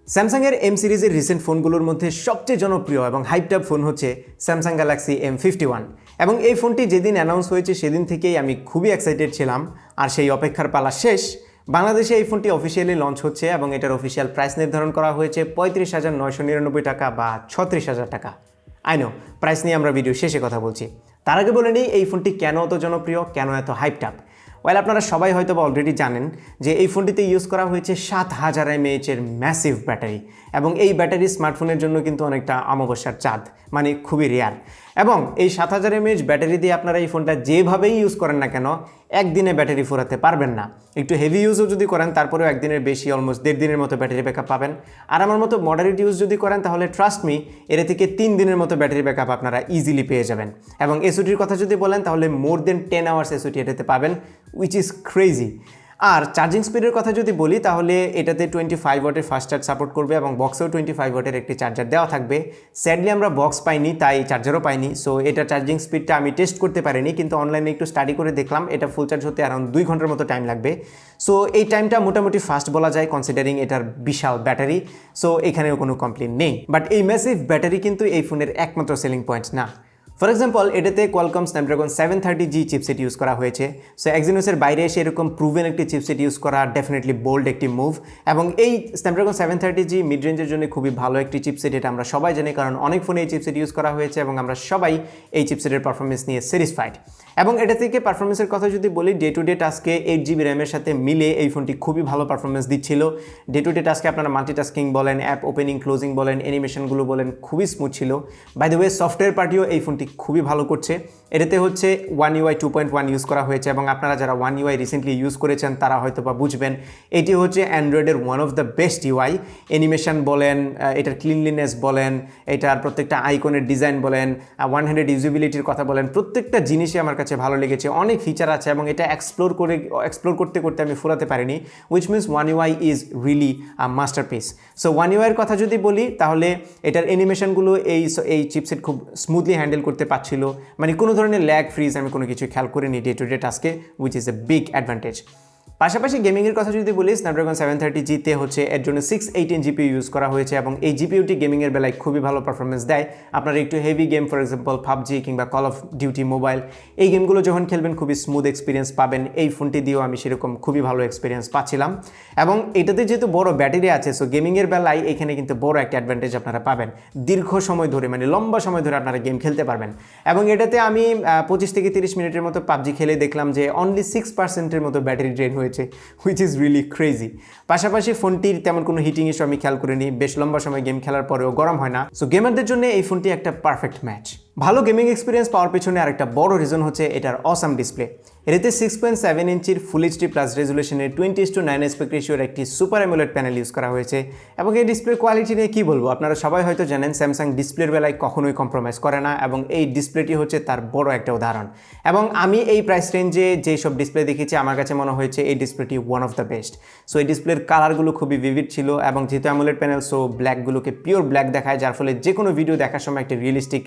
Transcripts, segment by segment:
স্যামসাংয়ের এম সিরিজের রিসেন্ট ফোনগুলোর মধ্যে সবচেয়ে জনপ্রিয় এবং হাইপড ফোন হচ্ছে স্যামসাং গ্যালাক্সি M51 এবং এই ফোনটি যেদিন অ্যানাউন্স হয়েছে সেদিন থেকেই আমি খুবই এক্সাইটেড ছিলাম। আর সেই অপেক্ষার পালা শেষ। বাংলাদেশে এই ফোনটি অফিসিয়ালি লঞ্চ হচ্ছে এবং এটার অফিসিয়াল প্রাইস নির্ধারণ করা হয়েছে 35,999 টাকা বা 36,000 টাকা। আইনো প্রাইস নিয়ে আমরা ভিডিও শেষে কথা বলছি। তার আগে বলে নিই এই ফোনটি কেন এত জনপ্রিয়, কেন এত হাইপড আপ। ওয়েল, আপনারা সবাই হয়তো বা অলরেডি জানেন যে এই ফোনটিতে ইউজ করা হয়েছে 7000 mAh এর ম্যাসিভ ব্যাটারি এবং এই ব্যাটারি স্মার্টফোনের জন্য কিন্তু অনেকটা অমাবস্যার চাঁদ, মানে খুবই রেয়ার। এবং এই 7000 mAh ব্যাটারি দিয়ে আপনারা এই ফোনটা যেভাবেই ইউজ করেন না কেন একদিনে ব্যাটারি ফুরাতে পারবেন না। একটু হেভি ইউজও যদি করেন তারপরেও একদিনের বেশি, অলমোস্ট 1.5 দিনের মতো ব্যাটারি ব্যাকআপ পাবেন। আর আমার মতো মডারেট ইউজ যদি করেন তাহলে ট্রাস্ট মি এর থেকে 3 দিনের মতো ব্যাটারি ব্যাকআপ আপনারা ইজিলি পেয়ে যাবেন। এবং এসওটির কথা যদি বলেন তাহলে মোর দেন 10 আওয়ার্স এসওটি এটাতে পাবেন, উইচ ইজ ক্রেজি। আর চার্জিং স্পিডের কথা যদি বলি তাহলে এটাতে 25 ওয়াটের ফাস্ট চার্জ সাপোর্ট করবে এবং বক্সেও 25 ওয়াটের একটি চার্জার দেওয়া থাকবে। স্যাডলি আমরা বক্স পাইনি, তাই চার্জারও পাইনি, সো এটা চার্জিং স্পিডটা আমি টেস্ট করতে পারিনি, কিন্তু অনলাইনে একটু স্টাডি করে দেখলাম এটা ফুল চার্জ হতে অ্যারাউন্ড 2 ঘন্টার মতো টাইম লাগবে। সো এই টাইমটা মোটামুটি ফাস্ট বলা যায় কনসিডারিং এটার বিশাল ব্যাটারি। সো এখানেও কোনো কমপ্লেন নেই। বাট এই ম্যাসিভ ব্যাটারি কিন্তু এই ফোনের একমাত্র সেলিং পয়েন্ট না। ফর এক্সাম্পল, এটাতে Qualcomm Snapdragon 730G chipset use করা হয়েছে। সো এক্সিনোসের বাইরে এসে এরকম প্রুভেন একটি চিপসেট ইউজ করা ডেফিনেটলি বোল্ড একটি মুভ। এবং এই স্ন্যাপড্রাগন 730G মিড রেঞ্জের জন্য খুবই ভালো একটি চিপসেট, এটা আমরা সবাই জানি, কারণ অনেক ফোনে এই চিপসেট ইউজ করা হয়েছে এবং আমরা সবাই এই চিপসেটের পারফরমেন্স নিয়ে স্যাটিসফাইড। এবং এটা থেকে পারফরমেন্সের কথা যদি বলি, ডে টু ডে টাস্কে 8GB র্যামের সাথে মিলে এই ফোনটি খুবই ভালো পারফরমেন্স দিচ্ছিল। ডে টু ডে টাস্কে আপনারা মাল্টিটাস্কিং বলেন, অ্যাপ ওপেনিং ক্লোজিং বলেন, অ্যানিমেশনগুলো বলেন, খুবই স্মুথ ছিল। বাই দ্য ওয়ে, সফটওয়্যার পার্টিও এই ফোনটি খুবই ভালো করছে। এটাতে হচ্ছে One UI 2.1 ইউজ করা হয়েছে এবং আপনারা যারা One UI রিসেন্টলি ইউজ করেছেন তারা হয়তো বা বুঝবেন এটি হচ্ছে অ্যান্ড্রয়েডের one of the best UI। Animation বলেন, এটার ক্লিনলিনেস বলেন, এটার প্রত্যেকটা আইকনের ডিজাইন বলেন, ওয়ান হ্যান্ডেড ইউজিবিলিটির কথা বলেন, প্রত্যেকটা জিনিসই আমার কাছে ভালো লেগেছে। অনেক ফিচার আছে এবং এটা এক্সপ্লোর করতে করতে আমি ফুরাতে পারিনি, which means One UI is really a masterpiece. So One UI এর কথা যদি বলি তাহলে এটার অ্যানিমেশনগুলো এই চিপসেট খুব স্মুথলি হ্যান্ডেল করতে পারছিল, মানে কোনো ধরনের ল্যাগ ফ্রিজ আমি কোনো কিছু খেয়াল করিনি ডে টু ডে টাস্কে, which is a big advantage. পাশাপাশি গেমিংয়ের কথা যদি বলি, স্ন্যাপড্রাগন 730Gতে হচ্ছে এর জন্য 618 GPU ইউজ করা হয়েছে এবং এই জিপিইউটি গেমিংয়ের বেলায় খুবই ভালো পারফরমেন্স দেয়। আপনারা একটু heavy game, for example PUBG কিংবা কল অফ ডিউটি মোবাইল, এই গেমগুলো যখন খেলবেন খুবই স্মুথ এক্সপিরিয়েন্স পাবেন। এই ফোনটি দিয়েও আমি সেরকম খুবই ভালো এক্সপিরিয়েন্স পাচ্ছিলাম। এবং এটাতে যেহেতু বড় ব্যাটারি আছে, সো গেমিংয়ের বেলায় এখানে কিন্তু বড় একটা অ্যাডভান্টেজ আপনারা পাবেন। দীর্ঘ সময় ধরে, মানে লম্বা সময় ধরে আপনারা গেম খেলতে পারবেন। এবং এটাতে আমি 25 থেকে 30 মিনিটের মতো পাবজি খেলে দেখলাম যে অনলি 6%-এর মতো ব্যাটারি ড্রেন হয়েছে, হুইচ ইজ রিয়েলি ক্রেজি। পাশাপাশি ফোনটির তেমন কোনো হিটিং ইস্যু আমি খেয়াল করিনি, বেশ লম্বা সময় গেম খেলার পরেও গরম হয় না। সো গেমারদের জন্য এই ফোনটি একটা পারফেক্ট ম্যাচ। ভালো গেমিং এক্সপিরিয়েন্স পাওয়ার পেছনে আরেকটা বড় রিজন হচ্ছে এটার অসাম ডিসপ্লে। এটাতে 6.7 ইঞ্চির ফুল এইচডি প্লাস রেজুলেশনের 20:9 অ্যাসপেক্ট রেশিওর একটি সুপার অ্যামোলেড প্যানেল ইউজ করা হয়েছে। এবং এই ডিসপ্লে কোয়ালিটি নিয়ে কী বলবো, আপনারা সবাই হয়তো জানেন স্যামসাং ডিসপ্লের বেলায় কখনোই কম্প্রোমাইজ করে না এবং এই ডিসপ্লেটি হচ্ছে তার বড় একটা উদাহরণ। এবং আমি এই প্রাইস রেঞ্জে যেসব ডিসপ্লে দেখেছি আমার কাছে মনে হয়েছে এই ডিসপ্লেটি one of the best. So এই ডিসপ্লের কালারগুলো খুবই ভিভিড ছিল এবং যেহেতু অ্যামোলেড প্যানেল, সো ব্ল্যাকগুলোকে পিওর ব্ল্যাক দেখায়, যার ফলে যে কোনো ভিডিও দেখার সময় একটা রিয়েলিস্টিক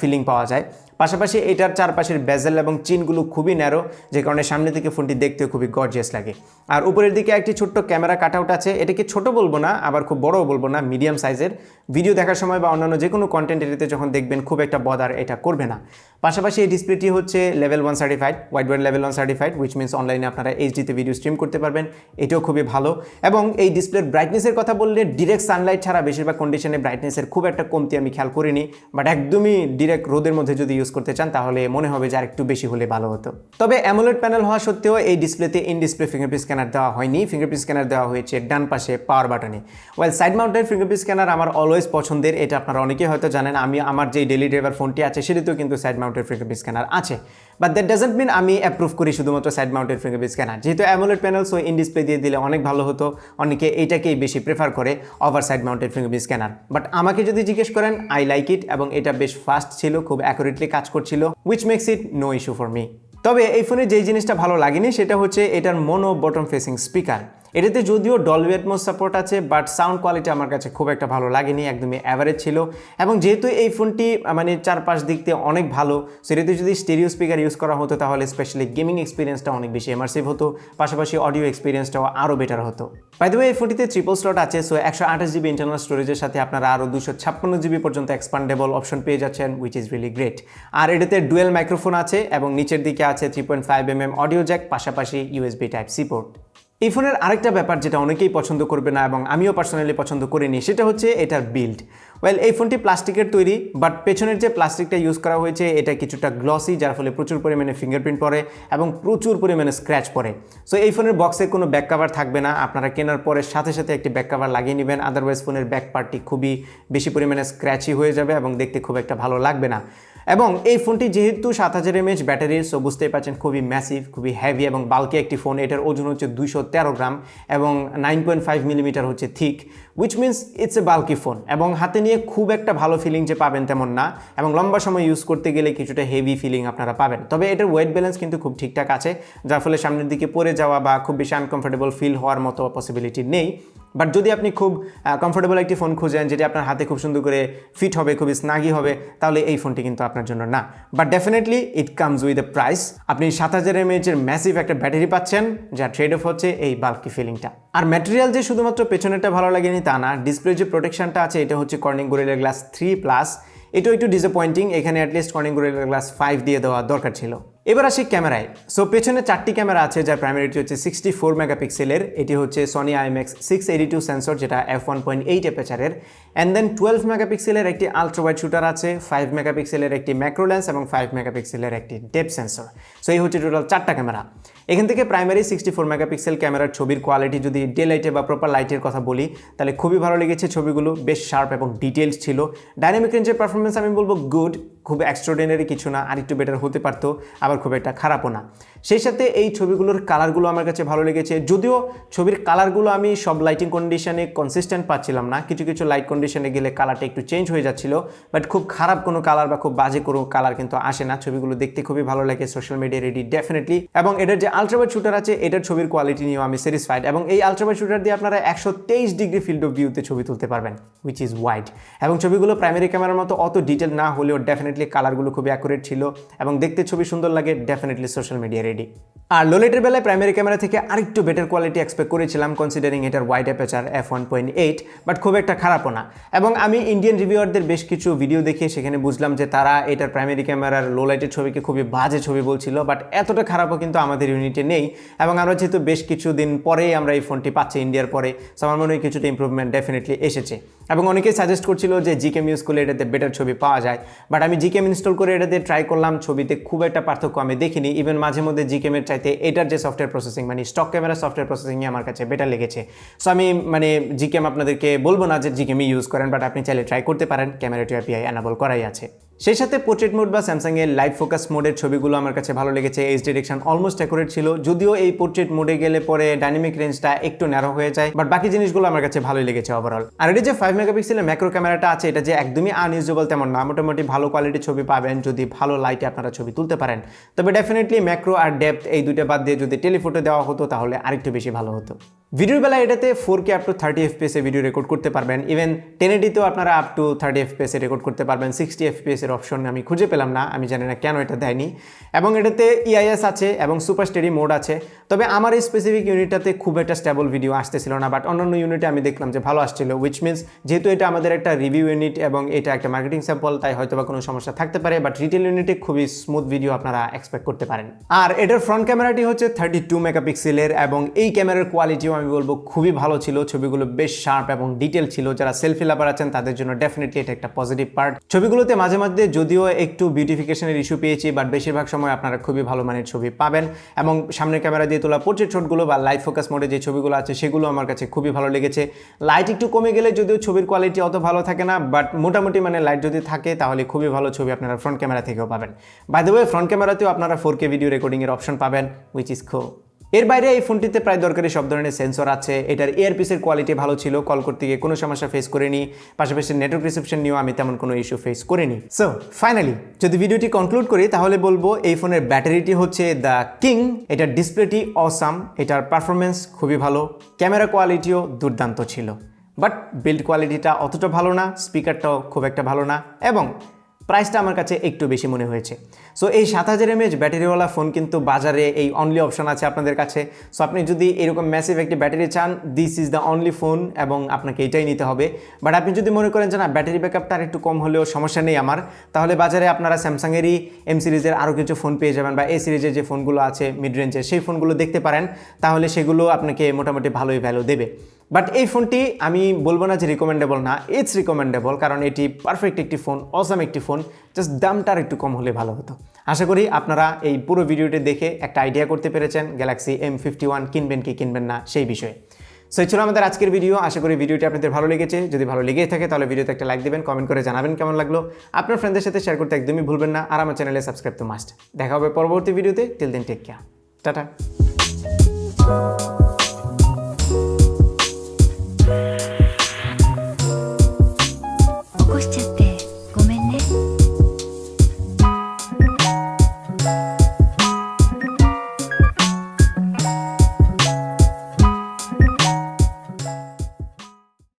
ফিলিং পাওয়া যায়। পাশাপাশি এটার চারপাশের বেজেল এবং চিনগুলো খুবই ন্যারো, যে কারণে সামনে থেকে ফোনটি দেখতে খুবই গর্জিয়াস লাগে। আর উপরের দিকে একটি ছোট্ট ক্যামেরা কাটআউট আছে, এটাকে ছোট বলবো না আবার খুব বড়ও বলবো না, মিডিয়াম সাইজের। ভিডিও দেখার সময় বা অন্যান্য যে কোনো কন্টেন্ট এটাতে যখন দেখবেন খুব একটা বদার এটা করবে না। পাশাপাশি এই ডিসপ্লেটি হচ্ছে level 1 certified, wide band level 1 certified, which means অনলাইনে আপনারা এইচডিতে ভিডিও স্ট্রিম করতে পারবেন, এটাও খুবই ভালো। এবং এই ডিসপ্লের ব্রাইটনেসের কথা বললে ডিরেক্ট সানলাইট ছাড়া বেশিরভাগ কন্ডিশনে ব্রাইটনেসের খুব একটা কমতি আমি খেয়াল করিনি, বাট একদমই ডিরেক্ট রোদের মধ্যে যদি ইউজ করতে চান তাহলে মনে হবে যে আর একটু বেশি হলে ভালো হতো। তবে অ্যামোলেড প্যানেল হওয়া সত্ত্বেও এই ডিসপ্লেতে ইন ডিসপ্লে ফিঙ্গারপ্রিন্ট স্ক্যানার দেওয়া হয়নি, ফিঙ্গারপ্রিন্ট স্ক্যানার দেওয়া হয়েছে ডান পাশে পাওয়ার বাটনে। Well, side mounted fingerprint scanner আমার অলওয়েজ পছন্দের, এটা আপনারা অনেকেই হয়তো জানেন। আমার যে ডেলি ড্রাইভার ফোনটি আছে সেটিতেও কিন্তু সাইড মাউন্টেড ফিঙ্গারপ্রিন্ট স্ক্যানার আছে, বাট দ্যাট ডাজন্ট মিন আমি অ্যাপ্রুভ করি শুধুমাত্র সাইড মাউন্টেড ফিঙ্গারপ্রিন্ট স্ক্যানার। যেহেতু AMOLED panel, so in display দিয়ে দিলে অনেক ভালো হতো, অনেকে এইটাকেই বেশি প্রেফার করে over side mounted fingerprint scanner. But আমাকে যদি জিজ্ঞেস করেন, আই লাইক ইট এবং এটা বেশ ফাস্ট ছিল, খুব অ্যাকুরেটলি কাজ করছিল, which makes it no issue for me. তবে এই ফোনে যেই জিনিসটা ভালো লাগেনি সেটা হচ্ছে এটার মোনো বটম ফেসিং স্পিকার। এটাতে যদিও ডলবি অ্যাটমস সাপোর্ট আছে, বাট সাউন্ড কোয়ালিটি আমার কাছে খুব একটা ভালো লাগেনি, একদমই অ্যাভারেজ ছিল। এবং যেহেতু এই ফোনটি মানে 4-5 দিক দিয়ে অনেক ভালো, সেটাতে যদি স্টেরিও স্পিকার ইউজ করা হতো তাহলে স্পেশালি গেমিং এক্সপিরিয়েন্সটা অনেক বেশি ইমার্সিভ হতো, পাশাপাশি অডিও এক্সপিরিয়েন্সটাও আরও বেটার হতো। বাই দ্য ওয়ে, এই ফোনটিতে ট্রিপল স্লট আছে, সো 128 জিবি ইন্টারনাল স্টোরেজের সাথে আপনারা আরও 256 জিবি পর্যন্ত এক্সপান্ডেবল অপশন পেয়ে যাচ্ছেন, উইচ ইজ রিয়েলি গ্রেট। আর এটাতে ডুয়েল মাইক্রোফোন আছে এবং নিচের দিকে আছে 3.5mm অডিও জ্যাক, পাশাপাশি ইউএসবি টাইপ সি পোর্ট। এই ফোনের আরেকটা ব্যাপার যেটা অনেকেই পছন্দ করবে না এবং আমিও পার্সোনালি পছন্দ করিনি, সেটা হচ্ছে এটার বিল্ড। এই ফোনটি প্লাস্টিকের তৈরি, বাট পেছনের যে প্লাস্টিকটা ইউজ করা হয়েছে এটা কিছুটা গ্লসি, যার ফলে প্রচুর পরিমাণে ফিঙ্গারপ্রিন্ট পড়ে এবং প্রচুর পরিমাণে স্ক্র্যাচ পড়ে। সো এই ফোনের বক্সে কোনো ব্যাক কাভার থাকবে না, আপনারা কেনার পরে সাথে সাথে একটি ব্যাক কাভার লাগিয়ে নেবেন, আদারওয়াইজ ফোনের ব্যাক পার্টটি খুবই বেশি পরিমাণে স্ক্র্যাচি হয়ে যাবে এবং দেখতে খুব একটা ভালো লাগবে না। এবং এই ফোনটি যেহেতু 7000 mAh ব্যাটারির, সো বুঝতেই পারছেন খুবই ম্যাসিভ, খুবই হেভি এবং বাল্কি একটি ফোন। এটার ওজন হচ্ছে 213 গ্রাম এবং 9.5mm হচ্ছে thick, which means it's a bulky phone. এবং হাতে নিয়ে খুব একটা ভালো ফিলিং যে পাবেন তেমন না, এবং লম্বা সময় ইউজ করতে গেলে কিছুটা হেভি ফিলিং আপনারা পাবেন। তবে এটার ওয়েট ব্যালেন্স কিন্তু খুব ঠিকঠাক আছে, যার ফলে সামনের দিকে পড়ে যাওয়া বা খুব বেশি আনকমফোর্টেবল ফিল হওয়ার মতো পসিবিলিটি নেই। বাট যদি আপনি খুব কমফোর্টেবল একটি ফোন খুঁজেন যেটি আপনার হাতে খুব সুন্দর করে ফিট হবে, খুবই স্নাগি হবে, তাহলে এই ফোনটি কিন্তু আপনার জন্য না। But definitely it comes with a price. আপনি 7000 mAh ম্যাসিভ একটা ব্যাটারি পাচ্ছেন, যা ট্রেড অফ হচ্ছে এই বাল্কি ফিলিংটা। আর ম্যাটেরিয়াল যে শুধুমাত্র পেছনেরটা ভালো লাগেনি তা না, ডিসপ্লে যে প্রোটেকশনটা আছে এটা হচ্ছে কর্নিং গরিলা গ্লাস 3+, এটাও একটু ডিসঅ্যাপয়েন্টিং, এখানে অ্যাটলিস্ট কর্নিং গরিলা গ্লাস 5 দিয়ে দেওয়া দরকার ছিল। এবার আসি ক্যামেরায়। সো পেছনে 4টি ক্যামেরা আছে, যার প্রাইমারিটি হচ্ছে 64 মেগাপিক্সেলের। এটি হচ্ছে সনি IMX682 সেন্সর, যেটা f1.8 অ্যাপাচারের। অ্যান্ড দেন 12 মেগাপিক্সেলের একটি আলট্রা ওয়াইড শুটার আছে, 5 মেগাপিক্সেলের একটি ম্যাক্রো লেন্স এবং 5 মেগাপিক্সেলের একটি ডেপথ সেন্সর। সো এই হচ্ছে টোটাল 4টা ক্যামেরা। এখান থেকে প্রাইমারি 64 মেগাপিক্সেল ক্যামেরার ছবির কোয়ালিটি যদি ডে লাইটে বা প্রপার লাইটের কথা বলি, তাহলে খুবই ভালো লেগেছে। ছবিগুলো বেশ শার্প এবং ডিটেলস ছিল। ডাইনামিক রেঞ্জের পারফরমেন্স আমি বলবো গুড, খুব এক্সট্রাঅর্ডিনারি কিছু না, আর একটু বেটার হতে পারতো, আবার খুব একটা খারাপও না। সেই সাথে এই ছবিগুলোর কালারগুলো আমার কাছে ভালো লেগেছে, যদিও ছবির কালারগুলো আমি সব লাইটিং কন্ডিশনে কনসিস্টেন্ট পাচ্ছিলাম না, কিছু কিছু লাইট কন্ডিশনে গেলে কালারটা একটু চেঞ্জ হয়ে যাচ্ছিল, বাট খুব খারাপ কোনো কালার বা খুব বাজে কোনো কালার কিন্তু আসে না। ছবিগুলো দেখতে খুবই ভালো লাগে, সোশ্যাল মিডিয়া রেডি ডেফিনেটলি। এবং এটার যে আলট্রা ওয়াইড শুটার আছে, এটার ছবির কোয়ালিটি নিয়েও আমি স্যাটিসফাইড। এবং এই আলট্রা ওয়াইড শুটার দিয়ে আপনারা 123 ডিগ্রি ফিল্ড অফ ভিউতে ছবি তুলতে পারবেন, হুইচ ইজ ওয়াইড। এবং ছবিগুলো প্রাইমারি ক্যামেরার মতো অত ডিটেল না হলেও ডেফিনেটলি কালারগুলো খুবই অ্যাকুরেট ছিল এবং দেখতে ছবি সুন্দর লাগে, ডেফিনেটলি সোশ্যাল মিডিয়া রেডি। আর লো লাইটের বেলায় প্রাইমারি ক্যামেরা থেকে আরেকটু বেটার কোয়ালিটি এক্সপেক্ট করেছিলাম, কনসিডারিং এটার ওয়াইড অ্যাপাচার f1.8, বাট খুব একটা খারাপও না। এবং আমি ইন্ডিয়ান রিভিউয়ারদের বেশ কিছু ভিডিও দেখে সেখানে বুঝলাম যে তারা এটার প্রাইমারি ক্যামেরার লো লাইটের ছবিকে খুবই বাজে ছবি বলছিল, বাট এতটা খারাপও কিন্তু আমাদের ইউনিটে নেই। এবং আমরা যেহেতু বেশ কিছুদিন পরেই আমরা এই ফোনটি পাচ্ছি ইন্ডিয়ার পরে, সো আমার মনে হয় কিছুটা ইম্প্রুভমেন্ট ডেফিনেটলি এসেছে। এবং অনেকেই সাজেস্ট করছিল যে জিকেম ইউজ করলে এটাতে বেটার ছবি পাওয়া যায়, বাট আমি জিকেম ইনস্টল করে এটাতে ট্রাই করলাম, ছবিতে খুব একটা পার্থক্য আমি দেখিনি। ইভেন মাঝে মধ্যে জিকেমের চাইতে এটার যে সফটওয়্যার প্রসেসিং, মানে স্টক ক্যামেরা সফটওয়্যার প্রসেসিংই আমার কাছে বেটার লেগেছে। সো আমি জিকেম আপনাদেরকে বলবো না যে জিকেমই ইউজ করেন, বাট আপনি চাইলে ট্রাই করতে পারেন, ক্যামেরা টু API এনাবল করাই আছে। সেই সাথে পোর্ট্রেট মোড বা স্যামসাংয়ের লাইভ ফোকাস মোডের ছবিগুলো আমার কাছে ভালো লেগেছে, এইচ ডিরেকশন অলমোস্ট অ্যাকুরেট ছিল, যদিও এই পোর্ট্রেট মোডে গেলে পরে ডাইনামিক রেঞ্জটা একটু ন্যারো হয়ে যায়, বাট বাকি জিনিসগুলো আমার কাছে ভালোই লেগেছে ওভারঅল। আর এটা যে 5 মেগাপিক্সেলের ম্যাক্রো ক্যামেরাটা আছে, এটা যে একদমই আনইউজেবল তেমন না, মোটামুটি ভালো কোয়ালিটির ছবি পাবেন যদি ভালো লাইটে আপনারা ছবি তুলতে পারেন। তবে ডেফিনেটলি ম্যাক্রো আর ডেপথ এই দুইটা বাদ দিয়ে যদি টেলিফোটো দেওয়া হতো তাহলে আরেকটু বেশি ভালো হতো। ভিডিওর বেলায় এটাতে 4K up to 30 FPS A video record করতে পারবেন, ইভেন 1080তেও আপনারা up to 30 FPS A record করতে পারবেন। 60 FPS এর অপশন আমি খুঁজে পেলাম না, আমি জানি না কেন এটা দেয়নি। এবং এটাতে EIS আছে এবং সুপার স্টেডি মোড আছে। তবে আমার এই স্পেসিফিক ইউনিটটাতে খুব একটা স্টেবল ভিডিও আসতেছিল না, বাট অন্যান্য ইউনিটে আমি দেখলাম যে ভালো আসছিল, উইচ মিনস যেহেতু এটা আমাদের একটা রিভিউ ইউনিট এবং এটা একটা মার্কেটিং স্যাম্পল, তাই হয়তো বা কোনো সমস্যা থাকতে পারে, বাট রিটেল ইউনিটে খুবই স্মুথ ভিডিও আপনারা এক্সপেক্ট করতে পারেন। আর এটার ফ্রন্ট ক্যামেরাটি হচ্ছে 32 মেগাপিক্সেলের এবং এই ক্যামেরার কোয়ালিটিও আমি বলবো খুবই ভালো ছিল, ছবিগুলো বেশ শার্প এবং ডিটেল ছিল। যারা সেলফি লাভার আছেন তাদের জন্য ডেফিনেটলি এটা একটা পজিটিভ পার্ট। ছবিগুলোতে মাঝে মধ্যে যদিও একটু বিউটিফিকেশনের ইস্যু পেয়েছি, বাট বেশিরভাগ সময় আপনারা খুবই ভালো মানের ছবি পাবেন। এবং সামনের ক্যামেরা দিয়ে তোলা পোর্ট্রেট শটগুলো বা লাইভ ফোকাস মোডে যে ছবিগুলো আছে সেগুলো আমার কাছে খুবই ভালো লেগেছে। লাইট একটু কমে গেলে যদিও ছবির কোয়ালিটি অত ভালো থাকে না, বাট মোটামুটি মানে লাইট যদি থাকে তাহলে খুবই ভালো ছবি আপনারা ফ্রন্ট ক্যামেরা থেকেও পাবেন। বাই দ্য ওয়ে, ফ্রন্ট ক্যামেরাতেও আপনারা 4K ভিডিও রেকর্ডিংয়ের অপশন পাবেন, উইচ ইজ কুল। এর বাইরে এই ফোনটিতে প্রায় দরকারি সব ধরনের সেন্সর আছে, এটার ইয়ারপিসের কোয়ালিটি ভালো ছিল, কল করতে গিয়ে কোনো সমস্যা ফেস করিনি, পাশাপাশি নেটওয়ার্ক রিসেপশন নিয়েও আমি তেমন কোনো ইস্যু ফেস করিনি। সো ফাইনালি যদি ভিডিওটি কনক্লুড করি তাহলে বলবো এই ফোনের ব্যাটারিটি হচ্ছে দ্য কিং, এটার ডিসপ্লেটি অসাম, এটার পারফরমেন্স খুবই ভালো, ক্যামেরা কোয়ালিটিও দুর্দান্ত ছিল, বাট বিল্ড কোয়ালিটিটা অতটা ভালো না, স্পিকারটাও খুব একটা ভালো না, এবং প্রাইসটা আমার কাছে একটু বেশি মনে হয়েছে। সো এই 7000 mAh ব্যাটারিওয়ালা ফোন কিন্তু বাজারে এই অনলি অপশন আছে আপনাদের কাছে। সো আপনি যদি এরকম ম্যাসিভ একটি ব্যাটারি চান, this is the only phone এবং আপনাকে এটাই নিতে হবে। বাট আপনি যদি মনে করেন যে না ব্যাটারি ব্যাকআপটা আর একটু কম হলেও সমস্যা নেই আমার, তাহলে বাজারে আপনারা স্যামসাংয়েরই এম সিরিজের আরও কিছু ফোন পেয়ে যাবেন, বা এ সিরিজের যে ফোনগুলো আছে মিড রেঞ্জের সেই ফোনগুলো দেখতে পারেন, তাহলে সেগুলো আপনাকে মোটামুটি ভালোই ভ্যালু দেবে। বাট এই ফোনটি আমি বলবো না যে রিকমেন্ডেবল না, ইটস রিকমেন্ডেবল, কারণ এটি পারফেক্ট একটি ফোন, অসাম একটি ফোন, জাস্ট দামটা আর একটু কম হলে ভালো হতো। আশা করি আপনারা এই পুরো ভিডিওটি দেখে একটা আইডিয়া করতে পেরেছেন গ্যালাক্সি M51 কিনবেন কি কিনবেন না সেই বিষয়ে। সো এই ছিল আমাদের আজকের ভিডিও। আশা করি ভিডিওটি আপনাদের ভালো লেগেছে। যদি ভালো লেগে থাকে তাহলে ভিডিওতে একটা লাইক দেবেন, কমেন্ট করে জানাবেন কেমন লাগলো, আপনার ফ্রেন্ডদের সাথে শেয়ার করতে একদমই ভুলবেন না, আর আমার চ্যানেলে সাবস্ক্রাইব তো মাস্ট। দেখা হবে পরবর্তী ভিডিওতে। Till then take care, tata.